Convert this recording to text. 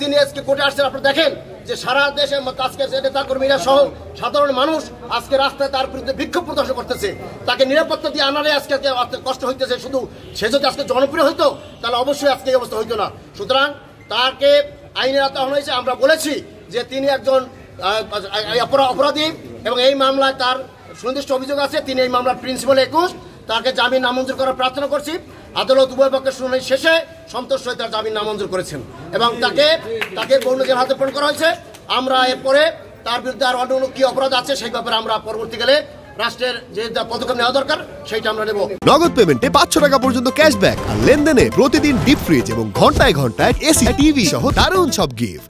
তিনি আজকে কোর্টে আসছেন, আপনারা দেখেন যে সারা দেশে আজকে নেতা কর্মীরা সহ সাধারণ মানুষ আজকে রাস্তায় তার বিরুদ্ধে বিক্ষোভ প্রদর্শন করতেছে। তাকে নিরাপত্তা দিয়ে আনারে আজকে কষ্ট হইতেছে। শুধু সে যদি আজকে জনপ্রিয় হইতো তাহলে অবশ্যই আজকে এই অবস্থা হইতো না। সুতরাং তাকে আইনের আওতায় আনা হয়েছে। আমরা বলেছি যে তিনি একজন অপরাধী এবং এই মামলায় তার সুনির্দিষ্ট অভিযোগ আছে। তিনি এই মামলার প্রিন্সিপাল 21, তাকে জামিন নামঞ্জুর করার প্রার্থনা করছি। আদালত উভয় পক্ষের শুনানি শেষে সন্তোষ হয়ে তার জামিন নামঞ্জুর করেছেন এবং তাকে গৌণ জেল হাজতে প্রেরণ করা হয়েছে। আমরা এরপরে তার বিরুদ্ধে আর অন্য কি অপরাধ আছে সেই ব্যাপারে আমরা পরবর্তীকালে রাষ্ট্রের যে পদক্ষেপ নেওয়া দরকার সেইটা আমরা নেব। নগদ পেমেন্টে 500 টাকা পর্যন্ত ক্যাশব্যাক আর লেনদেনে প্রতিদিন ডিপ ফ্রিজ এবং ঘন্টায় ঘন্টায় এসি টিভি সহ দারুণ সব গিফট।